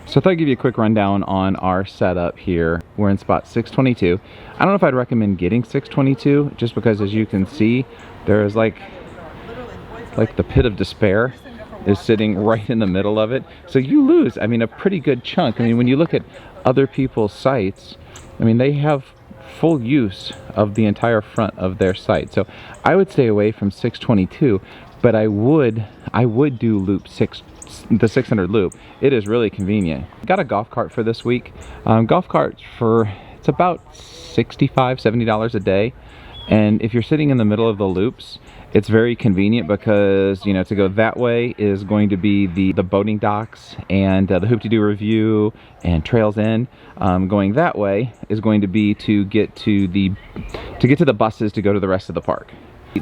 So I thought I'd give you a quick rundown on our setup here. We're in spot 622. I don't know if I'd recommend getting 622 just because, as you can see, there's like the pit of despair is sitting right in the middle of it. So you lose, I mean, a pretty good chunk. I mean, when you look at other people's sites, I mean, they have full use of the entire front of their site. So I would stay away from 622, but I would do the 600 loop. It is really convenient. Got a golf cart for this week. Golf carts it's about $65–70 a day. And if you're sitting in the middle of the loops, it's very convenient because, you know, to go that way is going to be the boating docks and the Hoop-de-Doo Review and Trails End. Going that way is going to be to get to the buses to go to the rest of the park.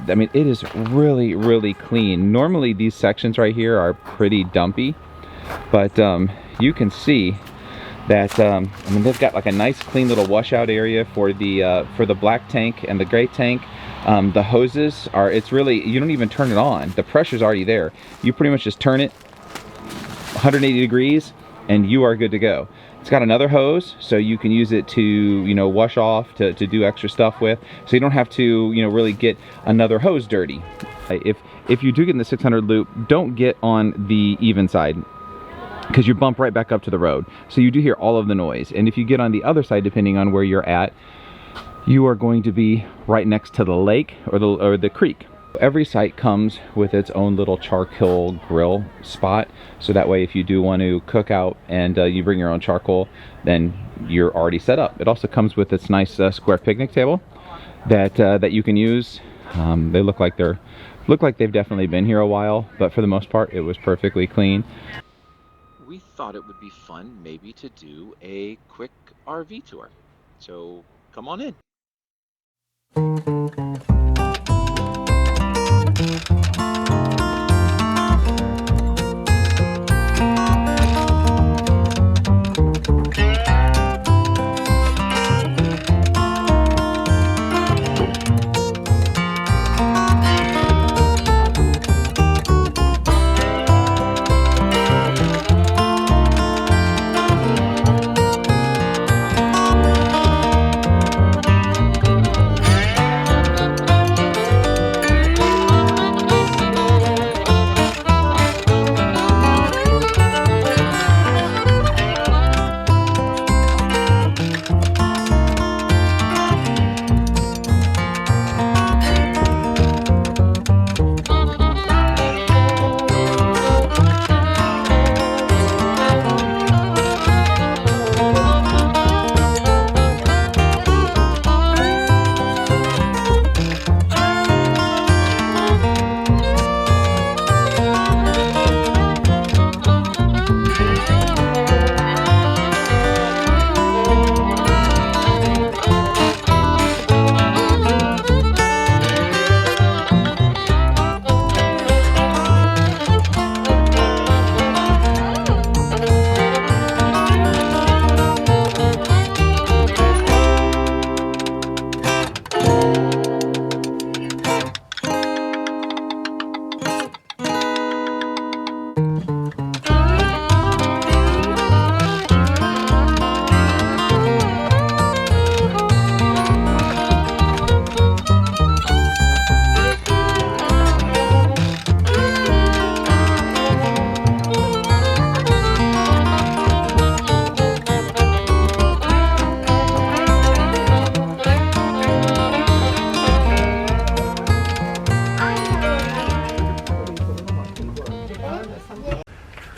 I mean, it is really, really clean. Normally these sections right here are pretty dumpy, but you can see that I mean, they've got like a nice clean little washout area for the black tank and the gray tank. The hoses are, it's really, you don't even turn it on. The pressure's already there. You pretty much just turn it 180 degrees and you are good to go. It's got another hose, so you can use it to, you know, wash off, to do extra stuff with. So you don't have to, you know, really get another hose dirty. If you do get in the 600 loop, don't get on the even side, because you bump right back up to the road. So you do hear all of the noise. And if you get on the other side, depending on where you're at, you are going to be right next to the lake or the creek. Every site comes with its own little charcoal grill spot, so that way if you do want to cook out and you bring your own charcoal, then you're already set up. It also comes with this nice square picnic table that you can use. They look like they've definitely been here a while, but for the most part it was perfectly clean. We thought it would be fun maybe to do a quick RV tour, so come on in.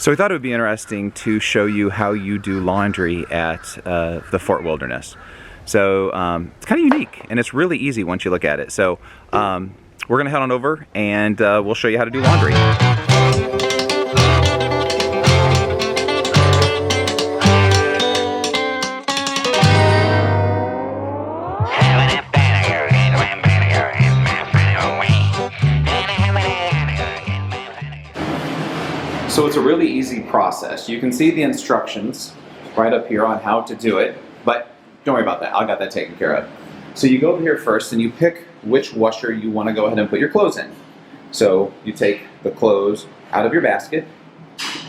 So we thought it would be interesting to show you how you do laundry at the Fort Wilderness. So it's kind of unique, and it's really easy once you look at it. So we're gonna head on over and we'll show you how to do laundry. So it's a really easy process. You can see the instructions right up here on how to do it, but don't worry about that. I got that taken care of. So you go over here first and you pick which washer you want to go ahead and put your clothes in. So you take the clothes out of your basket,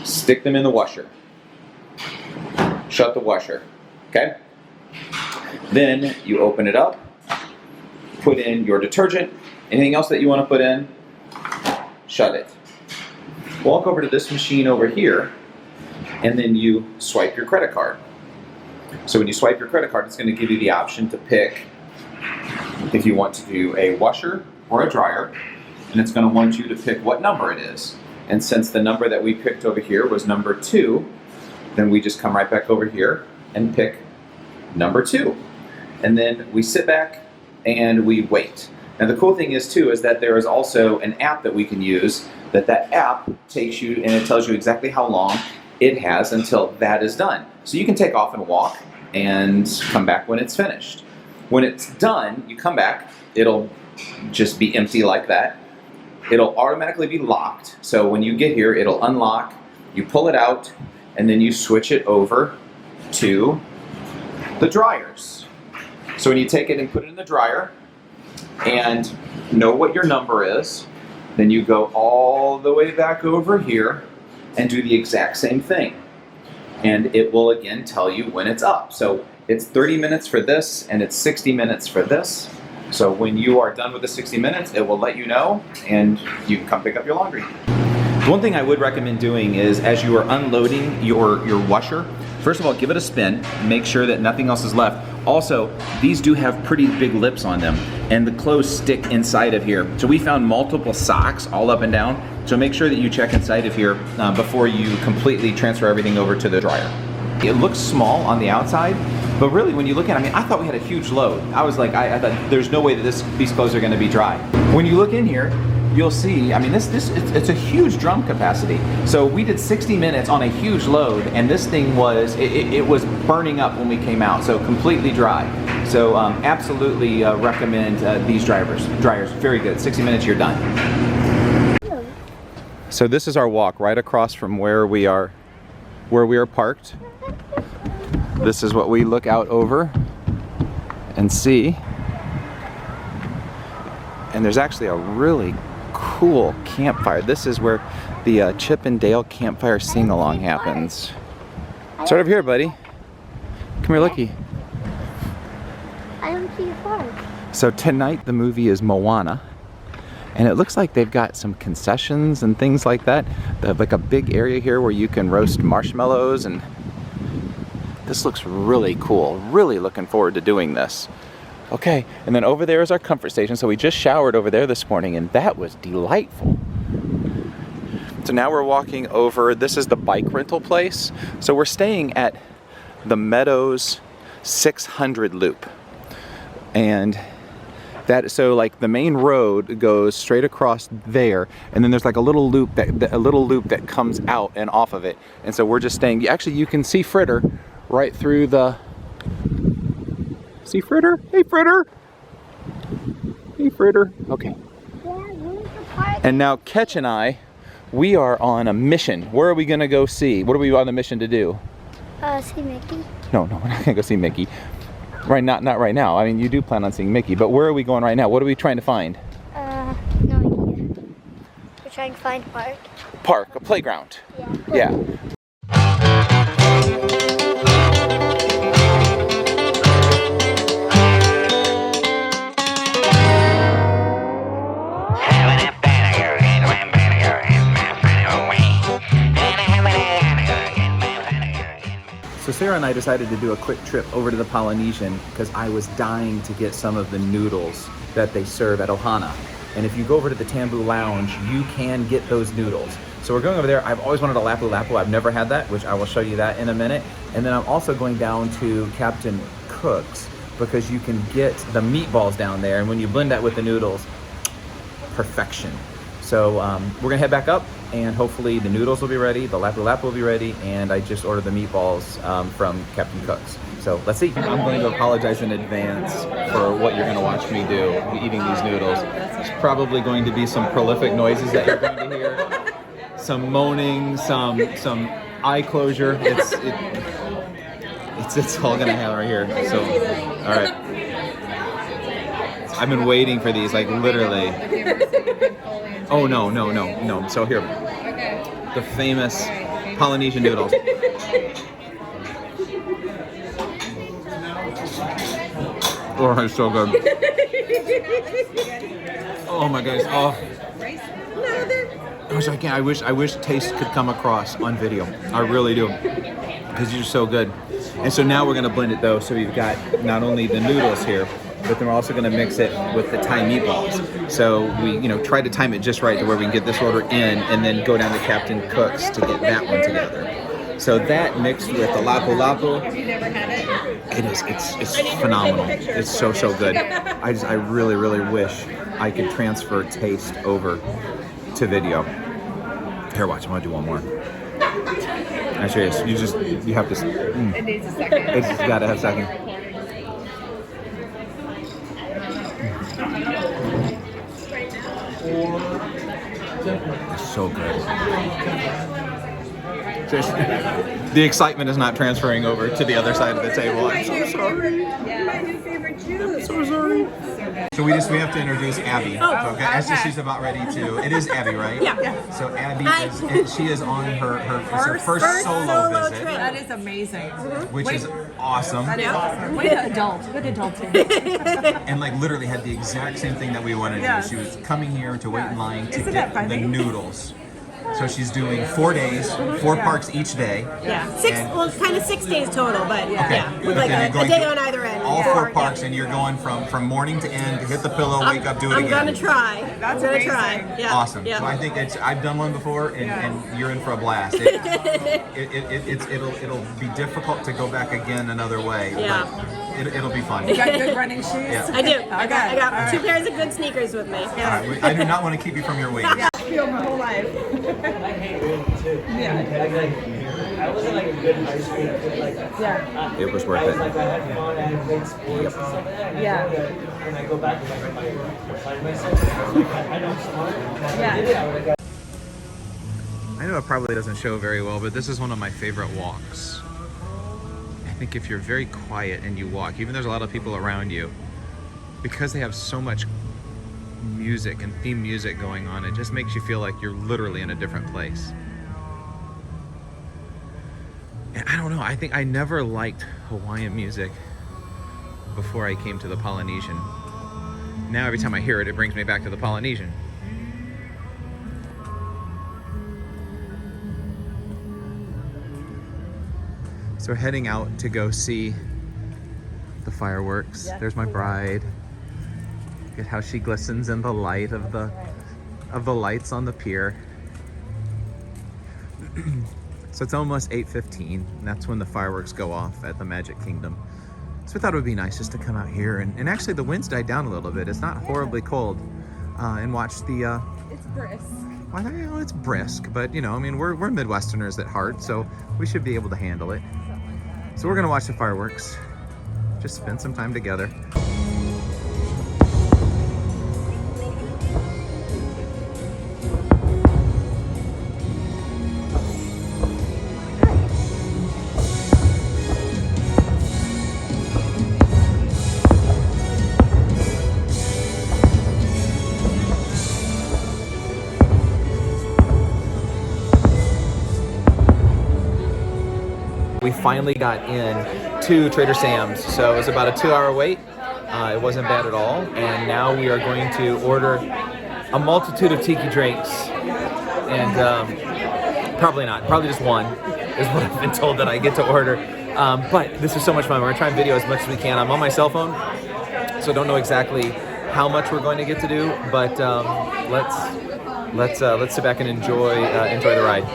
stick them in the washer. shut the washer, okay? Then you open it up, put in your detergent, anything else that you want to put in, shut it. Walk over to this machine over here, and then you swipe your credit card. So when you swipe your credit card, it's going to give you the option to pick if you want to do a washer or a dryer, and it's going to want you to pick what number it is. And since the number that we picked over here was number 2, then we just come right back over here and pick number 2. And then we sit back and we wait. Now the cool thing is too is that there is also an app that we can use that app takes you and it tells you exactly how long it has until that is done. So you can take off and walk and come back when it's finished. When it's done, you come back, it'll just be empty like that. It'll automatically be locked. So when you get here, it'll unlock, you pull it out, and then you switch it over to the dryers. So when you take it and put it in the dryer and know what your number is, then you go all the way back over here and do the exact same thing. And it will again tell you when it's up. So it's 30 minutes for this and it's 60 minutes for this. So when you are done with the 60 minutes, it will let you know and you can come pick up your laundry. One thing I would recommend doing is as you are unloading your washer, first of all, give it a spin, make sure that nothing else is left. Also, these do have pretty big lips on them and the clothes stick inside of here. So we found multiple socks all up and down. So make sure that you check inside of here before you completely transfer everything over to the dryer. It looks small on the outside, but really when you look at it, I mean, I thought we had a huge load. I was like, I thought there's no way that these clothes are gonna be dry. When you look in here, you'll see, I mean, it's a huge drum capacity. So we did 60 minutes on a huge load, and this thing was, it was burning up when we came out, so completely dry. So absolutely recommend these dryers, very good. 60 minutes, you're done. So this is our walk right across from where we are parked. This is what we look out over and see. And there's actually a really cool campfire. This is where the Chip and Dale campfire sing-along happens. It's right over here, buddy. Come here, looky. I don't see a park. So tonight the movie is Moana. And it looks like they've got some concessions and things like that. They have like a big area here where you can roast marshmallows, and this looks really cool. Really looking forward to doing this. Okay, and then over there is our comfort station. So we just showered over there this morning and that was delightful. So now we're walking over, this is the bike rental place. So we're staying at the Meadows 600 loop. And so like the main road goes straight across there, and then there's like a little loop that comes out and off of it. And so we're just staying, actually you can see Fritter right through the, see Fritter? Hey Fritter! Hey Fritter, okay. And now Ketch and I, we are on a mission. Where are we gonna go see? What are we on a mission to do? See Mickey. No, we're not gonna go see Mickey. Right, not right now. I mean, you do plan on seeing Mickey, but where are we going right now? What are we trying to find? No idea. We're trying to find a park. Park, a playground. Yeah. Yeah. So Sarah and I decided to do a quick trip over to the Polynesian because I was dying to get some of the noodles that they serve at Ohana. And if you go over to the Tambu Lounge, you can get those noodles. So we're going over there. I've always wanted a lapu-lapu. I've never had that, which I will show you that in a minute. And then I'm also going down to Captain Cook's because you can get the meatballs down there. And when you blend that with the noodles, perfection. So we're gonna head back up and hopefully the noodles will be ready, the lapu-lapu will be ready, and I just ordered the meatballs from Captain Cook's. So let's see. I'm going to apologize in advance for what you're gonna watch me do, eating these noodles. There's probably going to be some prolific noises that you're going to hear. Some moaning, some eye closure. It's all gonna happen right here. So, all right. I've been waiting for these, like literally. Oh no. So here, the famous Polynesian noodles. Oh, it's so good. Oh my goodness. Oh. Gosh, I can't. I wish taste could come across on video. I really do. Because you're so good. And so now we're gonna blend it though. So we've got not only the noodles here, but then we're also gonna mix it with the Thai meatballs. So we, try to time it just right to where we can get this order in and then go down to Captain Cook's to get that one together. So that mixed with the lapu-lapu, it's phenomenal. It's so good. I really wish I could transfer taste over to video. Here, watch, I'm gonna do one more. Actually, you have to. It needs a second. It's just gotta have a second. It's so good. The excitement is not transferring over to the other side of the table. I'm so sorry. My new favorite juice. I'm so sorry. So we have to introduce Abby. Okay. Actually, she's about ready to. It is Abby, right? Yeah. So Abby she is on her first solo visit, trip. That is amazing. which is awesome. That is awesome. Way to adult. Good adulting. And like literally had the exact same thing that we wanted to Yes. do. She was coming here to wait in line to Isn't get that the funny? noodles. So she's doing 4 days, 4 parks each day. Yeah, it's kind of 6 days total, but Okay. yeah, with But like then a you're going day to on either end. All Yeah. 4 parks, and you're going from morning to end, to hit the pillow, wake up, do it I'm again. gonna try. That's I'm gonna amazing. try. Yeah. Awesome. Yeah. So I think I've done one before, and you're in for a blast. It'll be difficult to go back again another way. Yeah. But it'll be fun. You got good running shoes? Yeah. I do. I got All 2 right. pairs of good sneakers with me. All right, I do not want to keep you from your wings. Yeah, I feel my whole life. Yeah. I wasn't like a good high school kid like that. Yeah. It was worth it. Like I had fun, I had great sports and stuff like that. Yeah. When I go back and I find myself, I know I'm smart. Yeah. I did it, I would have got. I know it probably doesn't show very well, but this is one of my favorite walks. I think if you're very quiet and you walk, even there's a lot of people around you, because they have so much music and theme music going on, it just makes you feel like you're literally in a different place. And I don't know, I think I never liked Hawaiian music before I came to the Polynesian. Now every time I hear it, it brings me back to the Polynesian. So we're heading out to go see the fireworks. There's my bride. Look at how she glistens in the light of the lights on the pier. So it's almost 8:15, and that's when the fireworks go off at the Magic Kingdom. So I thought it would be nice just to come out here, and actually the wind's died down a little bit. It's not horribly cold, and watch the. It's brisk. Well, it's brisk, but I mean, we're Midwesterners at heart, so we should be able to handle it. So we're gonna watch the fireworks, just spend some time together. We finally got in to Trader Sam's, so it was about a 2-hour wait. It wasn't bad at all, and now we are going to order a multitude of tiki drinks, and probably just one is what I've been told that I get to order. But this is so much fun. We're gonna try and video as much as we can. I'm on my cell phone, so don't know exactly how much we're going to get to do, but let's sit back and enjoy the ride.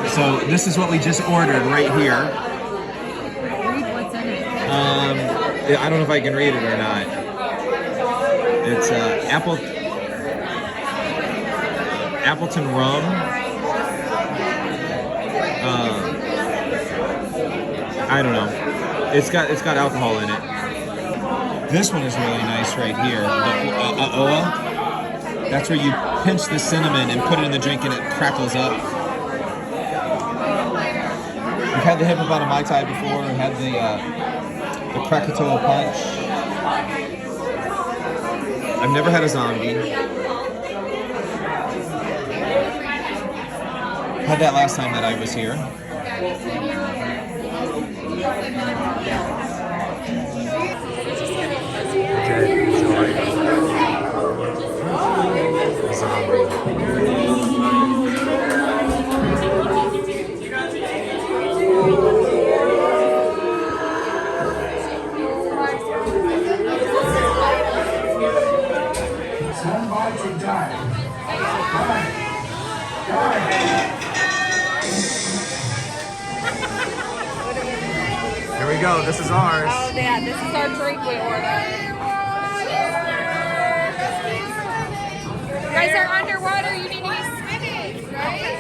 So this is what we just ordered right here. Read what's in it. I don't know if I can read it or not. It's Appleton rum. I don't know. It's got alcohol in it. This one is really nice right here. The oa. That's where you pinch the cinnamon and put it in the drink and it crackles up. We've had the hippopotomai-Tai before. We've had the Krakatoa punch. I've never had a zombie. Had that last time that I was here. Stand by to die. Here we go. This is ours. Oh, yeah, this is our drink we ordered. You guys are underwater. You need to use spinach, right?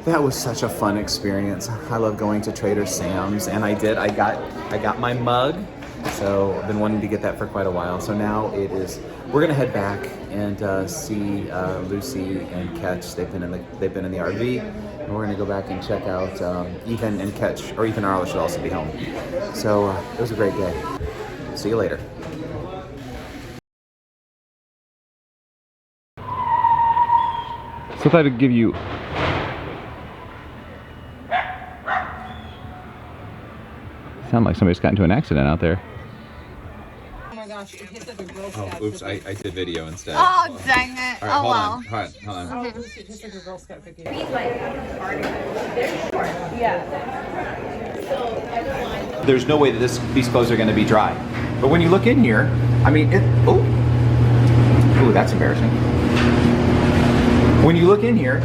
That was such a fun experience. I love going to Trader Sam's, and I did. I got my mug, so I've been wanting to get that for quite a while. So now it is. We're gonna head back and see Lucy and Ketch. They've been in the RV, and we're gonna go back and check out Ethan and Ketch, or Ethan and Arla should also be home. So it was a great day. See you later. So I thought I'd give you. Sound like somebody's got into an accident out there. Oh my gosh, it hit like a Girl Scout. Oh, oops, I did video instead. Oh, dang it. All right, hold on. Hold on. Oh, it hits like a Girl Scout cookie. There's no way that these clothes are going to be dry. But when you look in here, I mean, ooh, that's embarrassing. When you look in here,